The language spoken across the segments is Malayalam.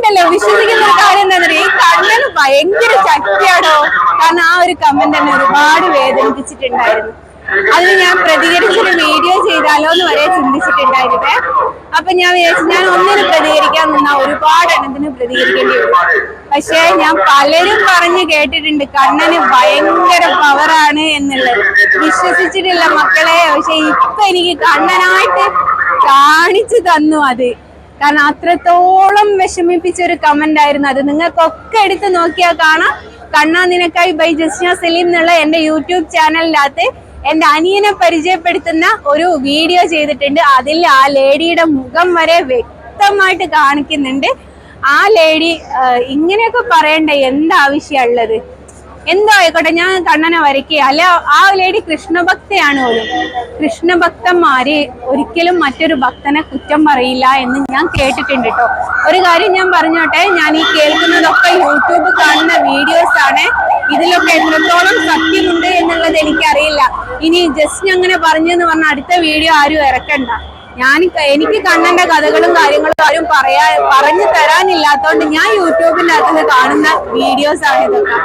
ഉണ്ടല്ലോ വിശ്വസിക്കുന്ന ഒരു കാര്യം എന്താ പറയുക, ഈ കണ്ണന് ഭയങ്കര ശക്തിയാണോ. കാരണം ആ ഒരു കമന്റ് എന്നെ ഒരുപാട് വേദനിപ്പിച്ചിട്ടുണ്ടായിരുന്നു. അതിന് ഞാൻ പ്രതികരിച്ചൊരു വീഡിയോ ചെയ്താലോ എന്ന് വരെ ചിന്തിച്ചിട്ടുണ്ടായിരുന്നേ. അപ്പൊ ഞാൻ വിചാരിച്ചു ഞാൻ ഒന്നിന് പ്രതികരിക്കാൻ നിന്നാ ഒരുപാട് എണ്ണത്തിന് പ്രതികരിക്കേണ്ടി വരും. പക്ഷെ ഞാൻ പലരും പറഞ്ഞു കേട്ടിട്ടുണ്ട് കണ്ണന് ഭയങ്കര പവറാണ് എന്നുള്ളത്. വിശ്വസിച്ചിട്ടില്ല മക്കളെ. പക്ഷെ ഇപ്പൊ എനിക്ക് കണ്ണനായിട്ട് കാണിച്ചു തന്നു അത്. കാരണം അത്രത്തോളം വിഷമിപ്പിച്ച ഒരു കമന്റ് ആയിരുന്നു അത്. നിങ്ങൾക്കൊക്കെ എടുത്ത് നോക്കിയാൽ കാണാം. കണ്ണാ നിനക്കായി ബൈ ജസ്ന സലീം എന്നുള്ള എന്റെ യൂട്യൂബ് ചാനലിനകത്ത് എന്റെ അനിയനെ പരിചയപ്പെടുത്തുന്ന ഒരു വീഡിയോ ചെയ്തിട്ടുണ്ട്. അതിൽ ആ ലേഡിയുടെ മുഖം വരെ വ്യക്തമായിട്ട് കാണിക്കുന്നുണ്ട്. ആ ലേഡി ഇങ്ങനെയൊക്കെ പറയണ്ടേ, എന്താവശ്യമുള്ളത്? എന്തോ ആയിക്കോട്ടെ, ഞാൻ കണ്ണനെ വരയ്ക്കുക. അല്ല, ആ ലേഡി കൃഷ്ണഭക്തയാണ് പോലും. കൃഷ്ണഭക്തന്മാര് ഒരിക്കലും മറ്റൊരു ഭക്തനെ കുറ്റം പറയില്ല എന്ന് ഞാൻ കേട്ടിട്ടുണ്ട് കേട്ടോ. ഒരു കാര്യം ഞാൻ പറഞ്ഞോട്ടെ, ഞാൻ ഈ കേൾക്കുന്നതൊക്കെ യൂട്യൂബ് കാണുന്ന വീഡിയോസ് ആണ്. ഇതിലൊക്കെ എത്രത്തോളം സത്യമുണ്ട് എന്നുള്ളത് എനിക്കറിയില്ല. ഇനി ജസ്റ്റ് അങ്ങനെ പറഞ്ഞെന്ന് പറഞ്ഞ അടുത്ത വീഡിയോ ആരും ഇറക്കണ്ട. എനിക്ക് കണ്ണന്റെ കഥകളും കാര്യങ്ങളും ആരും പറഞ്ഞു തരാനില്ലാത്തോണ്ട് ഞാൻ യൂട്യൂബിന്റെ അകത്ത് കാണുന്ന വീഡിയോസ് ആണ് ഇതൊക്കെ.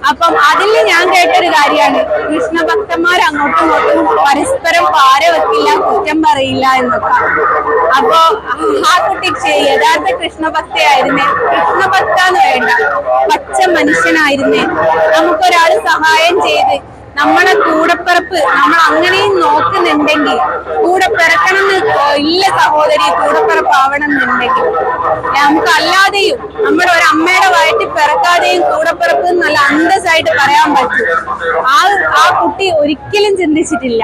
അപ്പം അതിൽ ഞാൻ കേട്ടൊരു കാര്യമാണ്, കൃഷ്ണഭക്തന്മാർ അങ്ങോട്ടും ഇങ്ങോട്ടും പരസ്പരം പാര വെക്കില്ല, കുറ്റം പറയില്ല എന്നൊക്കെ. അപ്പൊ ആ കുട്ടി യഥാർത്ഥ കൃഷ്ണഭക്തയായിരുന്നേ. കൃഷ്ണഭക്ത എന്ന് വേണ്ട, പച്ച മനുഷ്യനായിരുന്നേ. നമുക്കൊരാൾ സഹായം ചെയ്ത് നമ്മളെ കൂടപ്പിറപ്പ് നമ്മൾ അങ്ങനെയും നോക്കുന്നുണ്ടെങ്കിൽ, കൂടെ പിറക്കണം ഇല്ല സഹോദരി, കൂടപ്പിറപ്പ് ആവണം എന്നുണ്ടെങ്കിൽ നമുക്ക് അല്ലാതെയും നമ്മുടെ ഒരു അമ്മയുടെ വയറ്റിൽ പിറക്കാതെയും കൂടപ്പിറപ്പ് നല്ല അന്തസ്സായിട്ട് പറയാൻ പറ്റും. ആ കുട്ടി ഒരിക്കലും ചിന്തിച്ചിട്ടില്ല.